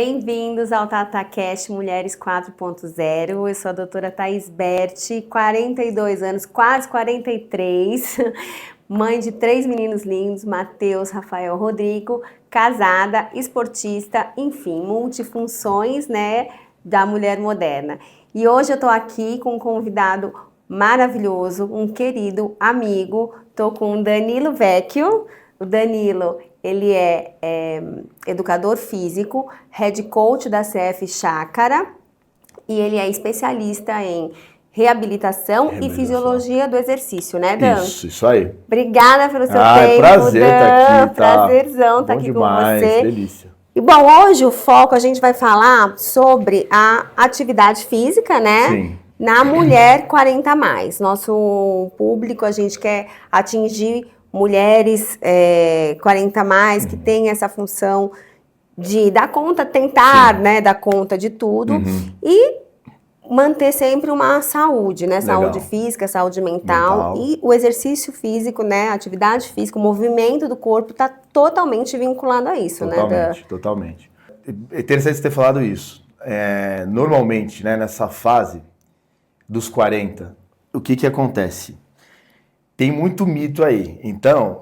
Bem-vindos ao TataCast Mulheres 4.0. Eu sou a doutora Thaís Berti, 42 anos, quase 43, mãe de 3 meninos lindos, Matheus, Rafael, Rodrigo, casada, esportista, enfim, multifunções, né, da mulher moderna. E hoje eu tô aqui com um convidado maravilhoso, um querido amigo, tô com o Danilo Vecchio. O Danilo, ele é educador físico, head coach da CF Chácara e ele é especialista em reabilitação e fisiologia do exercício, né, Dan? Isso aí. Obrigada pelo seu tempo, é prazer Dan. estar aqui, tá? Prazerzão estar aqui demais, com você. Delícia. E bom, hoje o foco a gente vai falar sobre a atividade física, né? Sim. Na mulher 40 a mais. Nosso público, a gente quer atingir mulheres 40 a mais, que tem essa função de dar conta, tentar, né, dar conta de tudo e manter sempre uma saúde, né, saúde física, saúde mental e o exercício físico, né, a atividade física, o movimento do corpo está totalmente vinculado a isso, né? Totalmente. É interessante você ter falado isso. Normalmente, né, nessa fase dos 40, o que acontece? Tem muito mito aí. Então,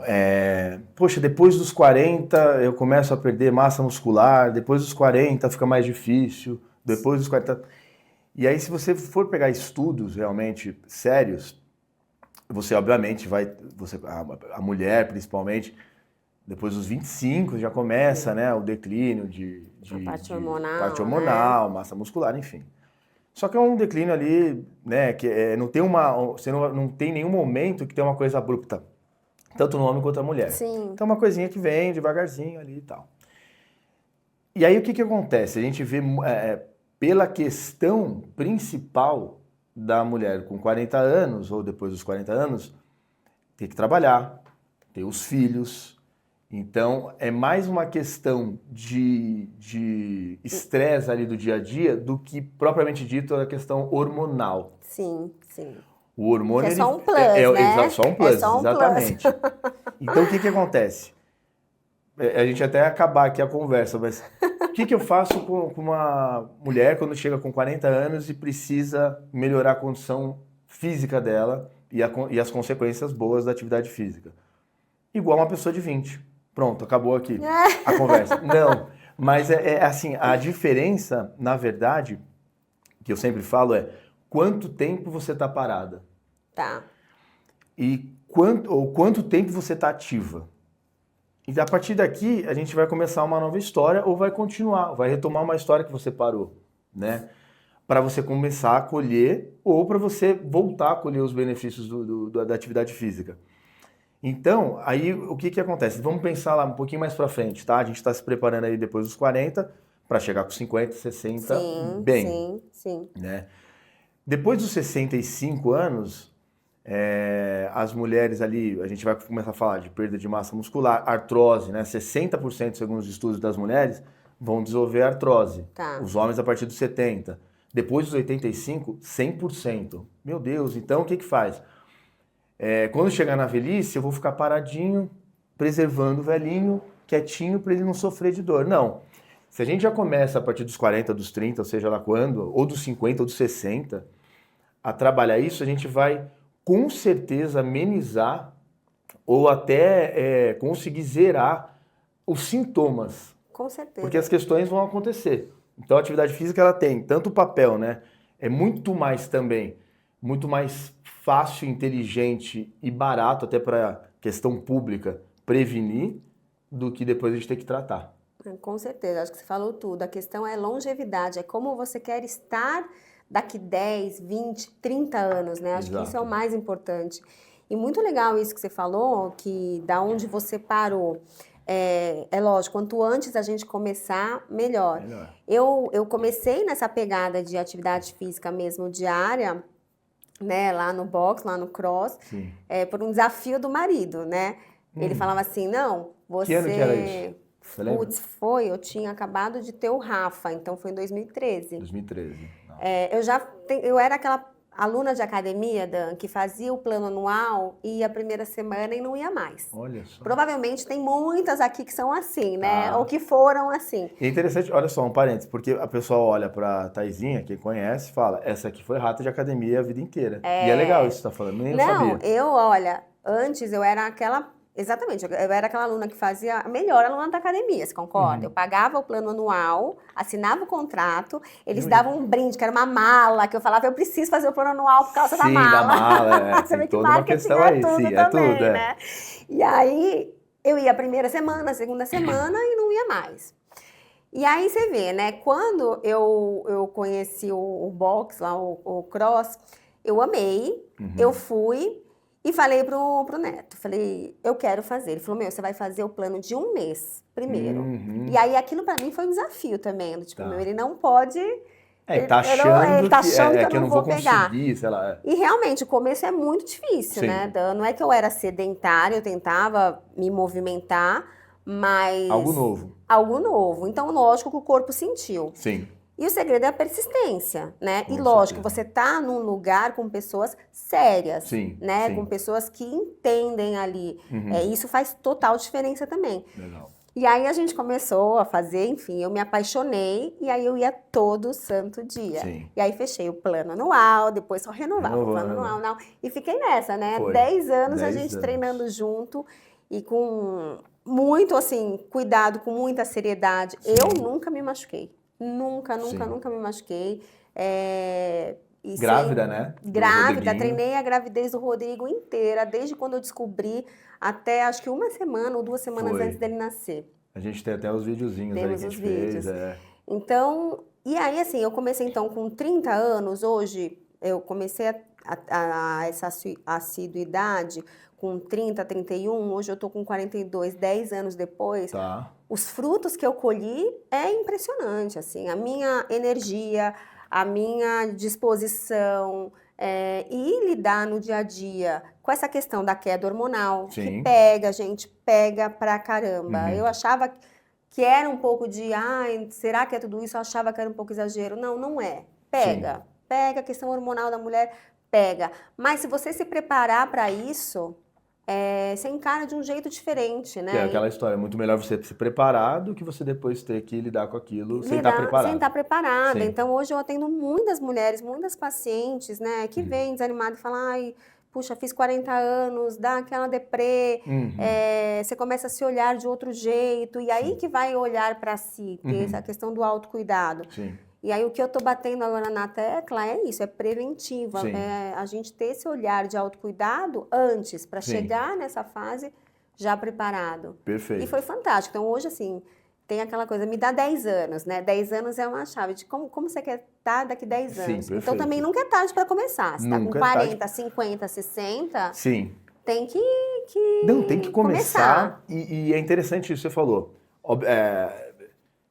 poxa, depois dos 40 eu começo a perder massa muscular, depois dos 40 fica mais difícil, depois dos 40... E aí, se você for pegar estudos realmente sérios, você obviamente vai... a mulher, principalmente, depois dos 25 já começa, né, o declínio de parte hormonal, massa muscular, enfim. Só que é um declínio ali, né, que você não tem nenhum momento que tem uma coisa abrupta, tanto no homem quanto na mulher. Sim. Então é uma coisinha que vem devagarzinho ali e tal. E aí o que acontece? A gente vê pela questão principal da mulher com 40 anos, ou depois dos 40 anos, ter que trabalhar, ter os filhos. Então, é mais uma questão de estresse ali do dia a dia do que, propriamente dito, a questão hormonal. Sim, sim. O hormônio... Que é só um plus, né? Só um plus, é só um exatamente. Plus. Então, o que acontece? A gente até acabar aqui a conversa, mas o que eu faço com uma mulher quando chega com 40 anos e precisa melhorar a condição física dela e as consequências boas da atividade física? Igual uma pessoa de 20. Pronto, acabou aqui a conversa. Não, mas assim, a diferença, na verdade, que eu sempre falo quanto tempo você está parada. Tá. E quanto tempo você está ativa. E a partir daqui, a gente vai começar uma nova história ou vai continuar, vai retomar uma história que você parou, né? Para você começar a colher ou para você voltar a colher os benefícios da atividade física. Então, aí o que acontece? Vamos pensar lá um pouquinho mais pra frente, tá? A gente está se preparando aí depois dos 40 para chegar com 50, 60 bem. Sim. Né? Depois dos 65 anos, as mulheres ali, a gente vai começar a falar de perda de massa muscular, artrose, né? 60% segundo os estudos das mulheres vão desenvolver artrose. Tá. Os homens a partir dos 70. Depois dos 85, 100%. Meu Deus, então o que faz? Quando chegar na velhice, eu vou ficar paradinho, preservando o velhinho, quietinho, para ele não sofrer de dor. Não. Se a gente já começa a partir dos 40, dos 30, ou seja lá quando, ou dos 50, ou dos 60, a trabalhar isso, a gente vai, com certeza, amenizar ou até conseguir zerar os sintomas. Com certeza. Porque as questões vão acontecer. Então, a atividade física, ela tem tanto o papel, né? É muito mais fácil, inteligente e barato, até para questão pública, prevenir, do que depois a gente ter que tratar. Com certeza, acho que você falou tudo. A questão é longevidade, é como você quer estar daqui 10, 20, 30 anos, né? Acho que isso é o mais importante. E muito legal isso que você falou, que da onde você parou. É lógico, quanto antes a gente começar, melhor. Eu comecei nessa pegada de atividade física mesmo diária, né, lá no box, lá no cross, por um desafio do marido, né? Ele falava assim, não, você... Que ano que era isso? Você lembra? Putz, eu tinha acabado de ter o Rafa, então foi em 2013. 2013. Eu era aluna de academia, Dan, que fazia o plano anual, ia a primeira semana e não ia mais. Olha só. Provavelmente tem muitas aqui que são assim, né? Ah. Ou que foram assim. E é interessante, olha só, um parênteses, porque a pessoa olha pra Taizinha, quem conhece, fala, essa aqui foi rata de academia a vida inteira. E é legal isso que você tá falando, nem eu Não, sabia. olha, antes eu era aquela... Exatamente, eu era aquela aluna que fazia a melhor aluna da academia, você concorda? Eu pagava o plano anual, assinava o contrato, eles davam um brinde, que era uma mala, que eu falava, eu preciso fazer o plano anual por causa da mala. Sim, da mala, Você vê tem que toda uma marketing questão é aí, tudo sim, é também, tudo, né? E aí, eu ia a primeira semana, a segunda semana e não ia mais. E aí você vê, né, quando eu conheci o box, lá, o cross, eu amei, eu fui e falei pro Neto, falei, eu quero fazer. Ele falou, meu, você vai fazer o plano de 1 mês primeiro. E aí aquilo pra mim foi um desafio também, do tipo, Tá. meu, ele não pode... Ele tá ele tá achando que que eu não vou pegar. conseguir, sei lá. E realmente, o começo é muito difícil, Sim. né, Dan? Não é que eu era sedentária, eu tentava me movimentar, mas... Algo novo. Algo novo. Então, lógico que o corpo sentiu. Sim. E o segredo é a persistência, né? Com E lógico, certeza. você tá num lugar com pessoas sérias, Sim, né? sim. Com pessoas que entendem ali. Isso faz total diferença também. Legal. E aí a gente começou a fazer, enfim, eu me apaixonei e aí eu ia todo santo dia. Sim. E aí fechei o plano anual, depois só renovava o plano Renovando. anual, não. E fiquei nessa, né? Foi. 10 anos a 10 gente anos. treinando junto e com muito, assim, cuidado, com muita seriedade. Eu nunca me machuquei. Nunca me machuquei. E Grávida, né? Do Grávida, Rodriguinho. treinei a gravidez do Rodrigo inteira, desde quando eu descobri até acho que 1 semana ou 2 semanas Foi. antes dele nascer. A gente tem até os videozinhos aí Temos que a os gente fez. vídeos. Então, e aí assim, eu comecei então com 30 anos, hoje eu comecei essa assiduidade com 30, 31, hoje eu tô com 42, 10 anos depois. Tá. Os frutos que eu colhi é impressionante, assim, a minha energia, a minha disposição e lidar no dia a dia com essa questão da queda hormonal, Sim. que pega, gente, pega pra caramba. Eu achava que era um pouco de, ai, será que é tudo isso? Eu achava que era um pouco exagero. Não, não é. Pega. Sim. Pega a questão hormonal da mulher, pega. Mas se você se preparar para isso, você encara de um jeito diferente, né? Que é aquela história, é muito melhor você se preparar do que você depois ter que lidar com aquilo sem estar preparado. Sem estar preparada. Sim. Então, hoje eu atendo muitas mulheres, muitas pacientes, né, que vêm desanimadas e falam, ai, puxa, fiz 40 anos, dá aquela deprê, você começa a se olhar de outro jeito, e aí que vai olhar para si, ter essa questão do autocuidado. Sim. E aí o que eu tô batendo agora na tecla é isso, é preventiva, Sim. é a gente ter esse olhar de autocuidado antes, para Sim. chegar nessa fase já preparado. Perfeito. E foi fantástico. Então hoje, assim, tem aquela coisa, me dá 10 anos, né? 10 anos é uma chave de como você quer estar daqui 10 Sim, anos. perfeito. Então também nunca é tarde para começar. Se tá com Nunca é 40, 50, 60, Sim. tem que Não, tem que começar. E é interessante isso que você falou.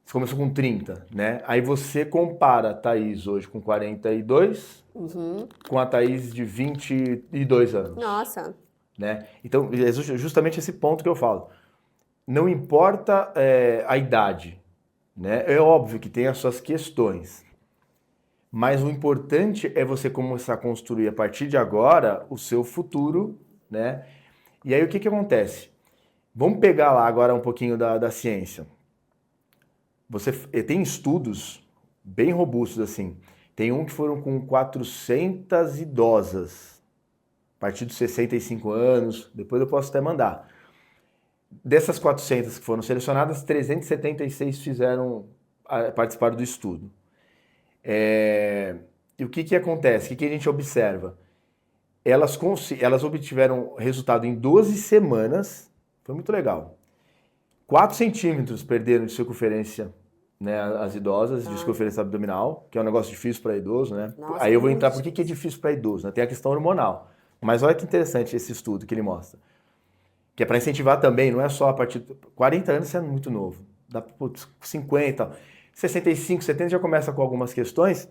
Você começou com 30, né? Aí você compara a Thaís hoje com 42 com a Thaís de 22 anos. Nossa. Né? Então, é justamente esse ponto que eu falo. Não importa a idade, né? É óbvio que tem as suas questões, mas o importante é você começar a construir a partir de agora o seu futuro, né? E aí o que acontece? Vamos pegar lá agora um pouquinho da ciência. Você tem estudos bem robustos assim. Tem um que foram com 400 idosas, a partir dos 65 anos, depois eu posso até mandar. Dessas 400 que foram selecionadas, 376 participaram do estudo. E o que acontece? O que a gente observa? Elas obtiveram resultado em 12 semanas, foi muito legal. 4 centímetros perderam de circunferência, né, as idosas, de circunferência abdominal, que é um negócio difícil para idoso, né? Nossa, aí eu vou muito entrar por que é difícil para idoso, né? Tem a questão hormonal. Mas olha que interessante esse estudo que ele mostra. Que é para incentivar também, não é só a partir de 40 anos, você é muito novo. Dá por 50, 65, 70 já começa com algumas questões,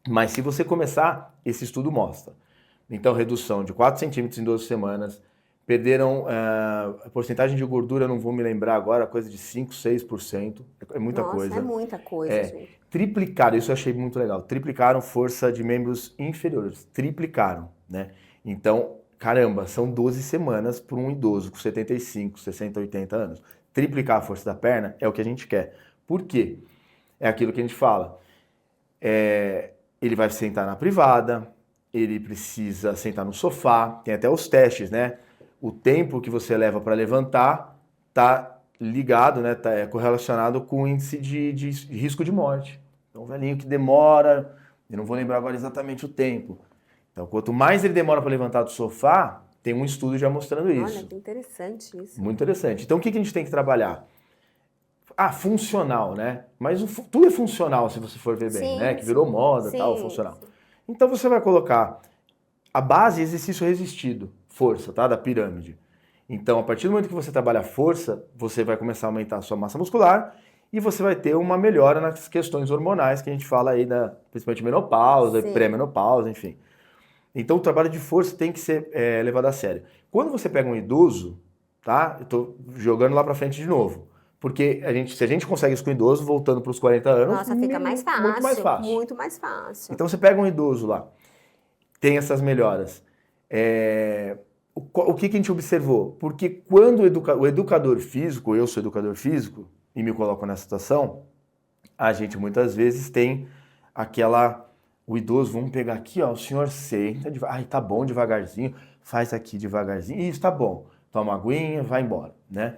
mas se você começar, esse estudo mostra. Então, redução de 4 centímetros em 12 semanas, perderam a porcentagem de gordura, não vou me lembrar agora, coisa de 5, 6%. É muita coisa. É muita coisa, gente. Triplicaram, isso eu achei muito legal. Triplicaram força de membros inferiores. Triplicaram, né? Então, caramba, são 12 semanas para um idoso com 75, 60, 80 anos. Triplicar a força da perna é o que a gente quer. Por quê? É aquilo que a gente fala. Ele vai sentar na privada, ele precisa sentar no sofá, tem até os testes, né? O tempo que você leva para levantar tá ligado, né? Tá correlacionado com o índice de risco de morte. Então, o velhinho que demora, eu não vou lembrar agora exatamente o tempo. Então, quanto mais ele demora para levantar do sofá, tem um estudo já mostrando isso. Olha, que interessante isso. Muito interessante. Então, o que a gente tem que trabalhar? Funcional, né? Mas tudo é funcional, se você for ver bem, né? Que virou moda, tal, funcional. Sim. Então, você vai colocar a base exercício resistido, força, tá? Da pirâmide. Então, a partir do momento que você trabalha força, você vai começar a aumentar a sua massa muscular e você vai ter uma melhora nas questões hormonais que a gente fala aí, principalmente menopausa, pré-menopausa, enfim. Então, o trabalho de força tem que ser levado a sério. Quando você pega um idoso, tá? Eu tô jogando lá pra frente de novo. Porque se a gente consegue isso com o idoso, voltando para os 40 anos... Nossa, fica mais fácil. Muito mais fácil. Muito mais fácil. Então, você pega um idoso lá, tem essas melhoras. O que a gente observou? Porque quando o educador físico, eu sou educador físico, e me coloco nessa situação, a gente muitas vezes tem o idoso, vamos pegar aqui, ó, o senhor senta, tá bom, devagarzinho, faz aqui devagarzinho, isso, tá bom, toma uma aguinha, vai embora, né?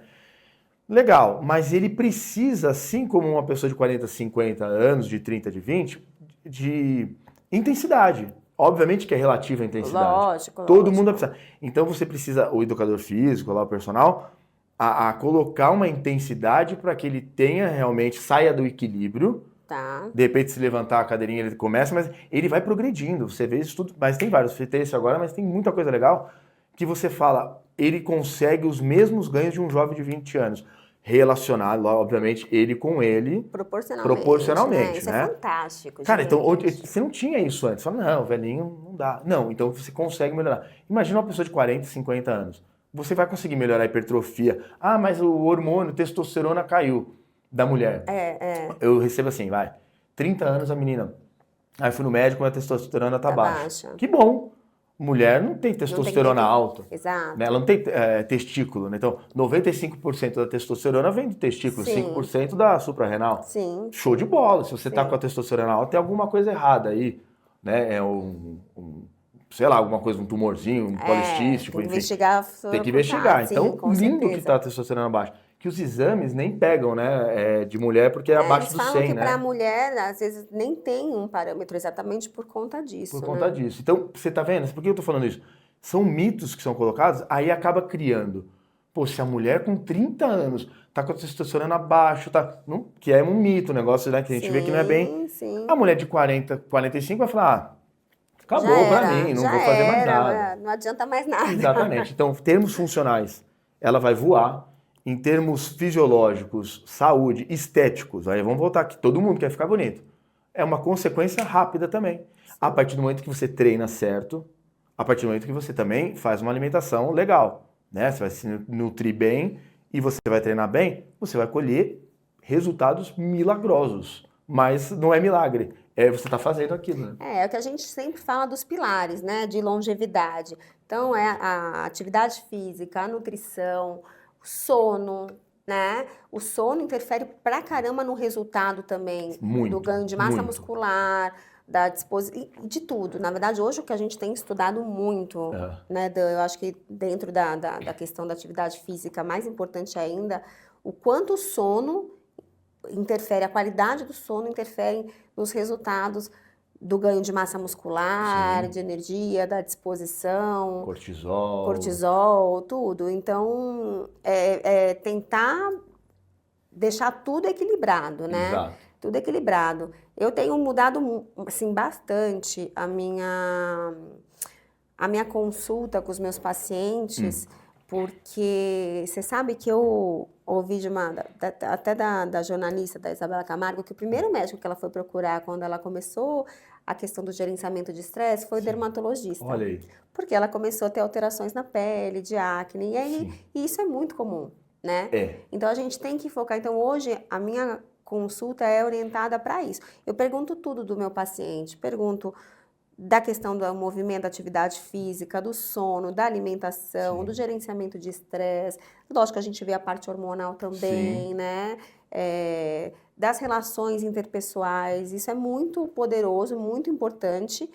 Legal, mas ele precisa, assim como uma pessoa de 40, 50 anos, de 30, de 20, de intensidade. Obviamente que é relativa a intensidade. Lógico. Todo mundo vai precisar. Então você precisa, o educador físico, lá, o personal, a colocar uma intensidade para que ele tenha realmente, saia do equilíbrio. Tá. De repente, se levantar a cadeirinha, ele começa, mas ele vai progredindo. Você vê isso tudo, mas tem vários. Você tem esse agora, mas tem muita coisa legal que você fala, ele consegue os mesmos ganhos de um jovem de 20 anos. Relacionado, obviamente, ele com ele. Proporcionalmente, Isso né? é fantástico. Cara, gente. então você não tinha isso antes. Você fala, não, velhinho, não dá. Não, então você consegue melhorar. Imagina uma pessoa de 40, 50 anos. Você vai conseguir melhorar a hipertrofia. Ah, mas o hormônio, testosterona caiu da mulher. Eu recebo assim, 30 anos a menina. Aí fui no médico, a testosterona tá baixa. Que bom. Mulher não tem testosterona alta. Exato. Né? Ela não tem testículo, né? Então, 95% da testosterona vem do testículo, 5% da suprarrenal. Sim. Show de bola. Se você tá com a testosterona alta, tem alguma coisa errada aí, né? Sei lá, alguma coisa, um tumorzinho, um policístico, enfim. Tem que investigar. Então, lindo que tá a testosterona baixa. Que os exames nem pegam, né, de mulher, porque é abaixo do 100, né? Eles falam que para mulher, às vezes, nem tem um parâmetro exatamente por conta disso. Por conta disso. Então, você tá vendo? Por que eu tô falando isso? São mitos que são colocados, aí acaba criando. Pô, se a mulher com 30 anos tá com a testosterona abaixo, que é um mito, o negócio, né, que a gente vê que não é bem. Sim. A mulher de 40, 45 vai falar, acabou pra mim, não vou fazer mais nada. Não adianta mais nada. Exatamente. Então, termos funcionais, ela vai voar. Em termos fisiológicos, saúde, estéticos, aí vamos voltar aqui, todo mundo quer ficar bonito. É uma consequência rápida também. A partir do momento que você treina certo, a partir do momento que você também faz uma alimentação legal, né? Você vai se nutrir bem e você vai treinar bem, você vai colher resultados milagrosos. Mas não é milagre, você está fazendo aquilo, né? É o que a gente sempre fala dos pilares, né? De longevidade. Então, é a atividade física, a nutrição, o sono, né? O sono interfere pra caramba no resultado também do ganho de massa muscular, da disposição, de tudo. Na verdade, hoje o que a gente tem estudado muito, né? Eu acho que dentro da questão da atividade física, mais importante ainda, o quanto o sono interfere, a qualidade do sono interfere nos resultados do ganho de massa muscular, de energia, da disposição. Cortisol, tudo. Então, tentar deixar tudo equilibrado, né? Exato. Tudo equilibrado. Eu tenho mudado, assim, bastante a minha consulta com os meus pacientes, porque você sabe que eu ouvi até da jornalista, da Isabela Camargo, que o primeiro médico que ela foi procurar quando ela começou a questão do gerenciamento de estresse foi o dermatologista. Olha aí. Porque ela começou a ter alterações na pele, de acne, e aí Sim. e isso é muito comum, né? É. Então a gente tem que focar. Então hoje a minha consulta é orientada para isso. Eu pergunto tudo do meu paciente, pergunto da questão do movimento, da atividade física, do sono, da alimentação, Sim. do gerenciamento de estresse. Lógico que a gente vê a parte hormonal também, Sim. né? Das relações interpessoais, isso é muito poderoso, muito importante.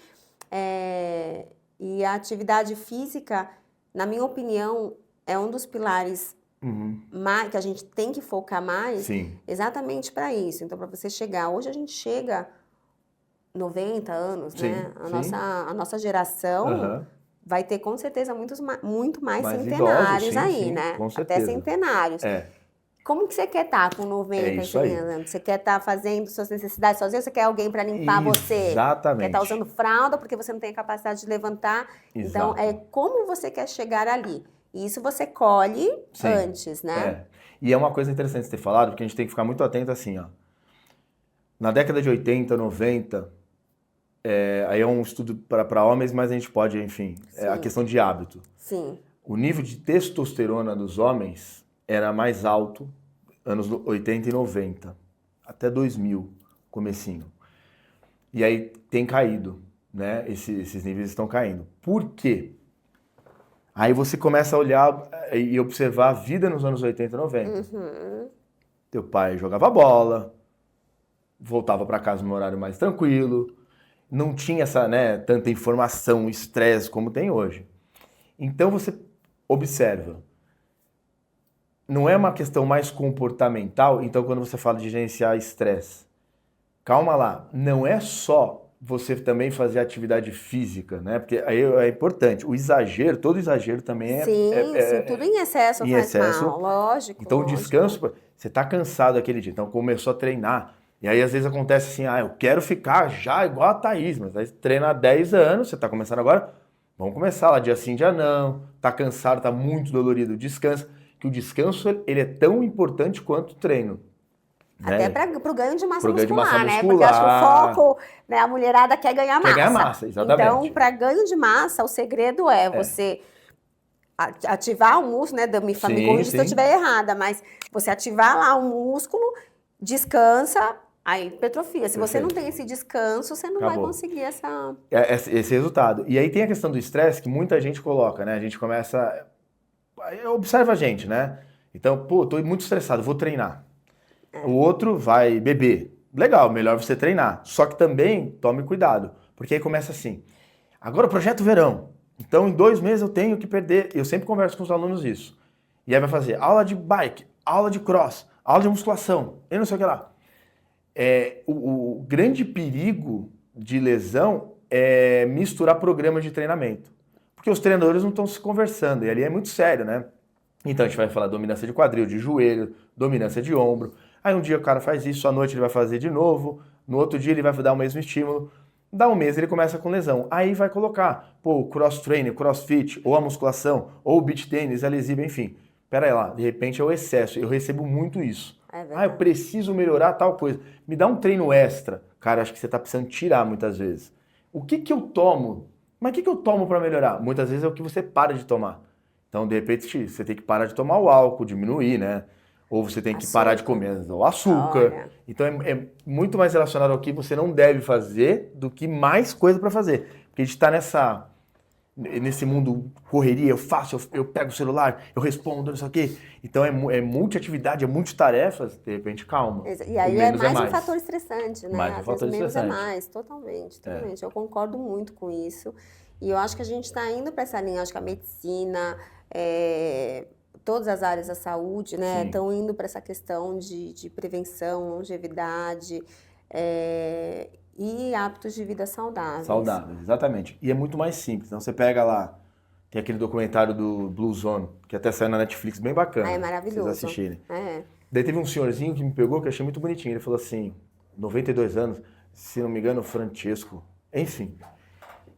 E a atividade física, na minha opinião, é um dos pilares Uhum. que a gente tem que focar mais Sim. exatamente para isso. Então, para você chegar, hoje a gente chega 90 anos, Sim, né? sim. A nossa geração Aham. vai ter com certeza muito mais Mais idosos, centenários sim, aí, sim, né? com Até certeza. centenários. É. Como que você quer estar com É 90, isso aí. 100 anos? Você quer estar fazendo suas necessidades sozinho ou você quer alguém para limpar você? Quer estar Exatamente. usando fralda porque você não tem a capacidade de levantar? Então, Exato. é como você quer chegar ali. E isso você colhe Sim. antes, né? É. E é uma coisa interessante você ter falado, porque a gente tem que ficar muito atento assim, ó. Na década de 80, 90, aí é um estudo para homens, mas a gente pode, enfim, é a Sim. questão de hábito. Sim. O nível de testosterona dos homens era mais alto anos 80 e 90, até 2000, comecinho. E aí tem caído, né? Esses níveis estão caindo. Por quê? Aí você começa a olhar e observar a vida nos anos 80 e 90. Uhum. Teu pai jogava bola, voltava para casa num horário mais tranquilo, não tinha essa, né, tanta informação, estresse como tem hoje. Então você observa. Não é uma questão mais comportamental, então quando você fala de gerenciar estresse, calma lá, não é só você também fazer atividade física, né? Porque aí é importante. O exagero, todo exagero também Sim, tudo em excesso em faz excesso. mal, lógico, Então o lógico. descanso, você tá cansado aquele dia, então começou a treinar. E aí às vezes acontece assim, eu quero ficar já igual a Thaís, mas aí você treina há 10 anos, você tá começando agora, vamos começar lá dia sim, dia não, tá cansado, tá muito dolorido, descansa. Que o descanso ele é tão importante quanto o treino. Até Né? para o ganho de massa Pro ganho de muscular, massa né? Porque eu acho que o muscular. foco, né, a mulherada quer ganhar Quer ganhar massa. massa, Então, exatamente. para ganho de massa, o segredo é você ativar o músculo, né? Me corrija se eu estiver errada, mas você ativar lá o músculo, descansa, aí hipertrofia. Se você não tem esse descanso, você não vai conseguir esse resultado. E aí tem a questão do estresse que muita gente coloca, né? A gente começa. Observa a gente, né? Então, tô muito estressado, vou treinar. O outro vai beber. Legal, melhor você treinar. Só que também tome cuidado, porque aí começa assim. Agora o projeto verão. Então, em 2 meses eu tenho que perder. Eu sempre converso com os alunos isso. E aí vai fazer aula de bike, aula de cross, aula de musculação, e não sei o que lá. O grande perigo de lesão é misturar programas de treinamento. Porque os treinadores não estão se conversando, e ali é muito sério, né? Então a gente vai falar dominância de quadril, de joelho, dominância de ombro. Aí um dia o cara faz isso, à noite ele vai fazer de novo, no outro dia ele vai dar o mesmo estímulo. Dá um mês ele começa com lesão. Aí vai colocar, o cross training, crossfit, ou a musculação, ou o beach tênis, a lesiva, enfim. Pera aí lá, de repente é o excesso. Eu recebo muito isso. Eu preciso melhorar tal coisa. Me dá um treino extra. Cara, acho que você tá precisando tirar muitas vezes. O que eu tomo? Mas o que eu tomo para melhorar? Muitas vezes é o que você para de tomar. Então, de repente, você tem que parar de tomar o álcool, diminuir, né? Ou você tem que parar de comer o açúcar. Olha. Então, é muito mais relacionado ao que você não deve fazer do que mais coisa para fazer. Porque a gente está nesse mundo correria, eu faço, eu pego o celular, eu respondo, não sei o quê. Então, é multiatividade, é multitarefas, de repente, calma. E aí é mais um fator estressante, né? Mais um fator menos estressante. é mais, totalmente. Eu concordo muito com isso. E eu acho que a gente está indo para essa linha, acho que a medicina, todas as áreas da saúde, né, estão indo para essa questão de prevenção, longevidade e hábitos de vida saudáveis. Saudáveis, exatamente. E é muito mais simples. Então você pega lá, tem aquele documentário do Blue Zone, que até saiu na Netflix, bem bacana. É maravilhoso. Pra vocês assistirem. Daí teve um senhorzinho que me pegou, que eu achei muito bonitinho. Ele falou assim, 92 anos, se não me engano, Francesco, enfim.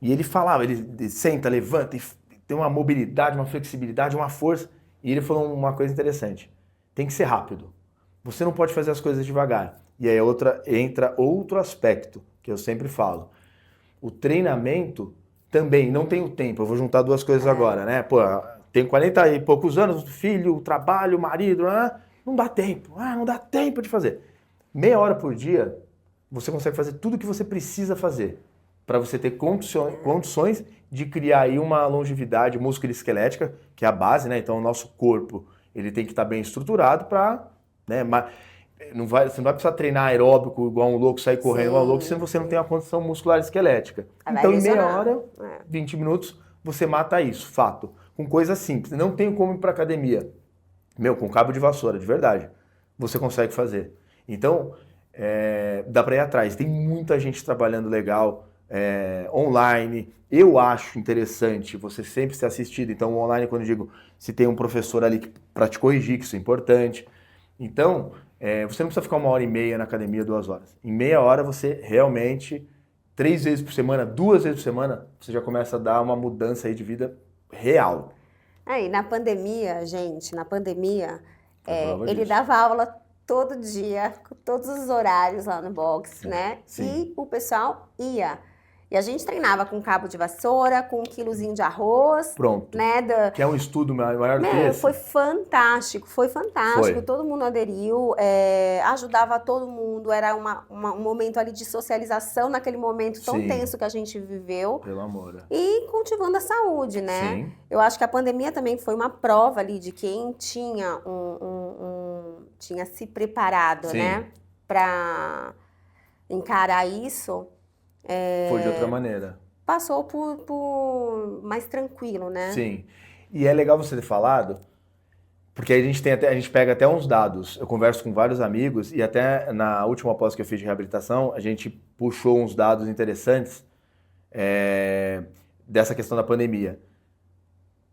E ele falava, ele senta, levanta, e tem uma mobilidade, uma flexibilidade, uma força. E ele falou uma coisa interessante. Tem que ser rápido. Você não pode fazer as coisas devagar. E aí entra outro aspecto, que eu sempre falo. O treinamento também, não tenho tempo, eu vou juntar duas coisas agora, né? Pô, tenho 40 e poucos anos, filho, trabalho, marido, não dá tempo, não dá tempo de fazer. Meia hora por dia, você consegue fazer tudo o que você precisa fazer para você ter condições de criar aí uma longevidade musculoesquelética, que é a base, né? Então o nosso corpo ele tem que estar bem estruturado para, né? Você não vai precisar treinar aeróbico igual um louco, sair correndo igual um louco, se você não tem a condição muscular esquelética. Então em meia hora, 20 minutos, você mata isso, fato. Com coisa simples. Não tenho como ir para academia. Com cabo de vassoura, de verdade. Você consegue fazer. Então, dá para ir atrás. Tem muita gente trabalhando legal. Online, eu acho interessante você sempre ser assistido. Então, online, quando eu digo, se tem um professor ali para te corrigir, que isso é importante. Então, você não precisa ficar 1h30 na academia, 2 horas. Em meia hora, você realmente, 3 vezes por semana, 2 vezes por semana, você já começa a dar uma mudança aí de vida real. Aí, na pandemia, gente, ele dava aula todo dia, com todos os horários lá no box, né? Sim. E o pessoal ia. E a gente treinava com cabo de vassoura, com 1 quilozinho de arroz. Pronto. Né, que é um estudo maior do que esse. Foi fantástico. Todo mundo aderiu, ajudava todo mundo. Era um momento ali de socialização naquele momento tão tenso que a gente viveu. Pelo amor. E cultivando a saúde, né? Sim. Eu acho que a pandemia também foi uma prova ali de quem tinha tinha se preparado, né? Para encarar isso. Foi de outra maneira. Passou por mais tranquilo, né? Sim. E é legal você ter falado, porque a gente pega até uns dados. Eu converso com vários amigos e até na última pós que eu fiz de reabilitação, a gente puxou uns dados interessantes dessa questão da pandemia.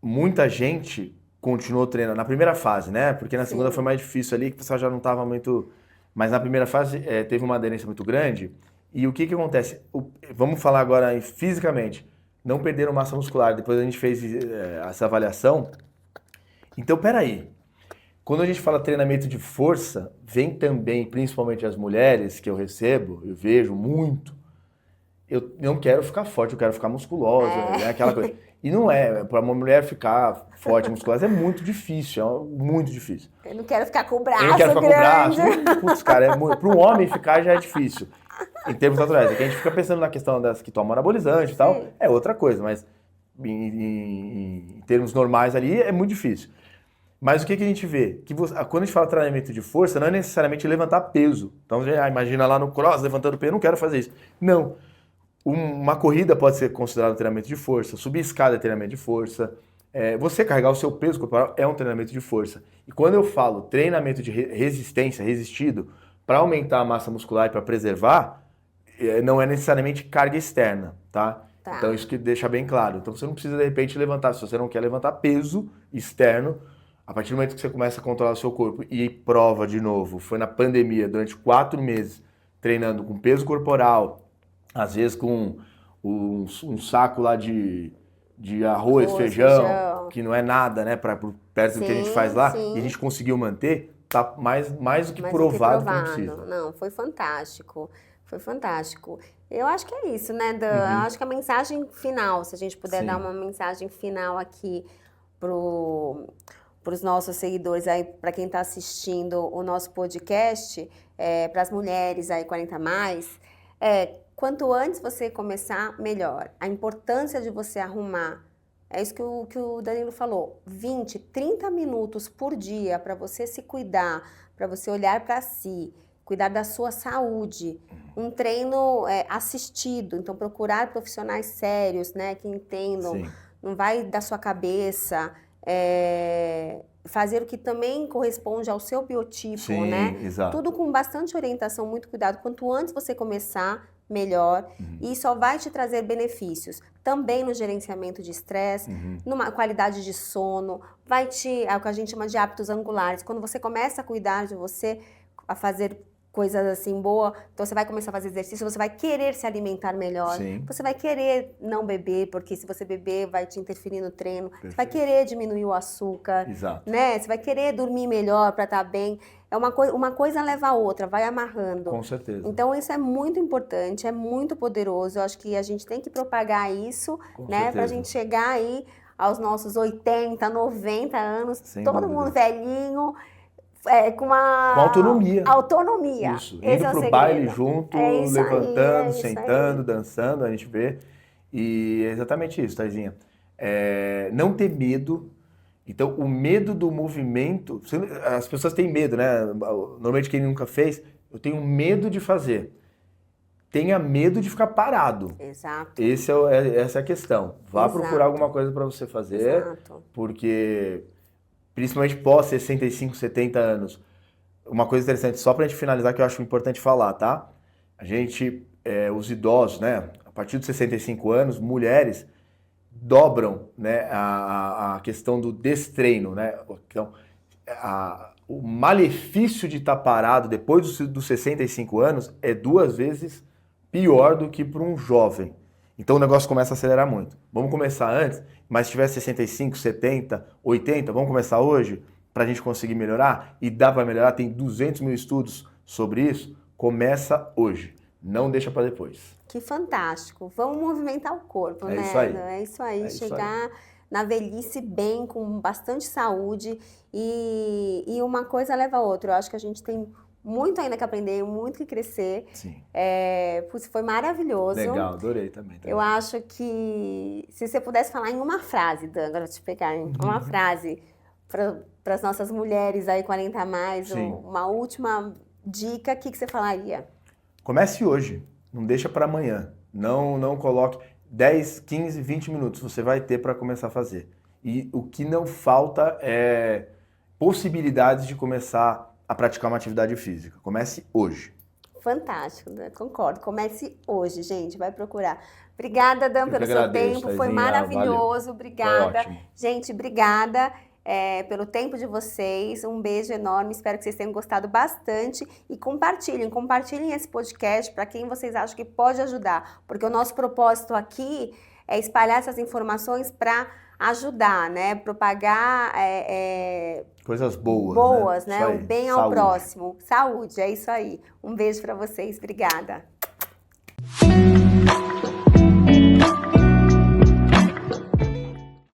Muita gente continuou treinando na primeira fase, né? Porque na segunda foi mais difícil ali, que o pessoal já não estava muito... Mas na primeira fase teve uma aderência muito grande. E o que acontece? Vamos falar agora fisicamente. Não perderam massa muscular. Depois a gente fez essa avaliação. Então, peraí. Quando a gente fala treinamento de força, vem também, principalmente as mulheres que eu recebo, eu vejo muito. Eu não quero ficar forte, eu quero ficar musculosa, né? Aquela coisa. E não para uma mulher ficar forte, musculosa, é muito difícil, muito difícil. Eu não quero ficar com o braço grande. Eu não quero ficar grande. com o braço. Putz, cara, para um homem ficar já é difícil. Em termos naturais. Aqui a gente fica pensando na questão das que tomam anabolizante e tal, é outra coisa, mas em termos normais ali é muito difícil. Mas o que a gente vê? Que quando a gente fala treinamento de força, não é necessariamente levantar peso. Então, imagina lá no cross, levantando peso, eu não quero fazer isso. Não. Uma corrida pode ser considerada treinamento de força, subir escada é treinamento de força, você carregar o seu peso corporal é um treinamento de força. E quando eu falo treinamento de resistência, resistido, para aumentar a massa muscular e para preservar, não é necessariamente carga externa, tá? Então isso que deixa bem claro. Então você não precisa de repente levantar, se você não quer levantar peso externo, a partir do momento que você começa a controlar o seu corpo e prova de novo, foi na pandemia, durante 4 meses, treinando com peso corporal, às vezes com um saco lá de arroz, feijão, que não é nada, né, perto do que a gente faz lá, e a gente conseguiu manter, tá mais do que provado que não precisa. Não, foi fantástico. Foi fantástico. Eu acho que é isso, né, Dan? Eu acho que a mensagem final, se a gente puder dar uma mensagem final aqui para os nossos seguidores aí, para quem está assistindo o nosso podcast, para as mulheres aí 40+, quanto antes você começar, melhor. A importância de você arrumar, é isso que o Danilo falou, 20, 30 minutos por dia para você se cuidar, para você olhar para si, cuidar da sua saúde, um treino assistido, então procurar profissionais sérios, né, que entendam, não vai da sua cabeça, fazer o que também corresponde ao seu biotipo, né? Exato. Tudo com bastante orientação, muito cuidado. Quanto antes você começar, melhor. E só vai te trazer benefícios. Também no gerenciamento de estresse, numa qualidade de sono, é o que a gente chama de hábitos angulares. Quando você começa a cuidar de você, a fazer coisas assim boas, então você vai começar a fazer exercício, você vai querer se alimentar melhor, Sim. você vai querer não beber, porque se você beber vai te interferir no treino, Perfeito. você vai querer diminuir o açúcar, Exato. né? Você vai querer dormir melhor para estar bem. É uma coisa leva a outra, vai amarrando. Com certeza. Então isso é muito importante, é muito poderoso. Eu acho que a gente tem que propagar isso, né? Pra gente chegar aí aos nossos 80, 90 anos, Sem todo dúvida. mundo velhinho, com autonomia. Autonomia. Isso. Esse Indo é o pro segredo. baile junto, É isso levantando, aí, é isso sentando, aí. dançando, a gente vê. E é exatamente isso, Taizinha. Não ter medo. Então, o medo do movimento... As pessoas têm medo, né? Normalmente quem nunca fez, eu tenho medo de fazer. Tenha medo de ficar parado. Exato. Essa é a questão. Vá Exato. procurar alguma coisa para você fazer, Exato. porque, principalmente pós 65, 70 anos, uma coisa interessante, só para a gente finalizar, que eu acho importante falar, tá? A gente, os idosos, né? A partir dos 65 anos, mulheres dobram, né, a questão do destreino, né? Então, o malefício de estar parado depois dos 65 anos é 2 vezes pior do que para um jovem. Então o negócio começa a acelerar muito. Vamos começar antes, mas se tiver 65, 70, 80, vamos começar hoje para a gente conseguir melhorar? E dá para melhorar, tem 200 mil estudos sobre isso. Começa hoje, não deixa para depois. Que fantástico. Vamos movimentar o corpo, né? Isso aí. É isso aí, É isso chegar na velhice bem, com bastante saúde e uma coisa leva a outra. Eu acho que a gente tem muito ainda que aprender, muito que crescer. Sim. Foi maravilhoso. Legal, adorei também. Eu acho que se você pudesse falar em uma frase, Dan, agora eu vou te pegar em uma frase para as nossas mulheres aí 40 a mais, uma última dica, o que você falaria? Comece hoje, não deixa para amanhã. Não coloque 10, 15, 20 minutos, você vai ter para começar a fazer. E o que não falta é possibilidades de começar a praticar uma atividade física. Comece hoje. Fantástico, né? Concordo. Comece hoje, gente. Vai procurar. Obrigada, Dan, pelo seu tempo. Taizinha, Foi maravilhoso. Valeu. Obrigada. Foi ótimo. Gente, obrigada pelo tempo de vocês. Um beijo enorme. Espero que vocês tenham gostado bastante. E compartilhem esse podcast para quem vocês acham que pode ajudar. Porque o nosso propósito aqui é espalhar essas informações para ajudar, né? Propagar coisas boas, né? O bem ao próximo. Saúde, é isso aí. Um beijo para vocês. Obrigada.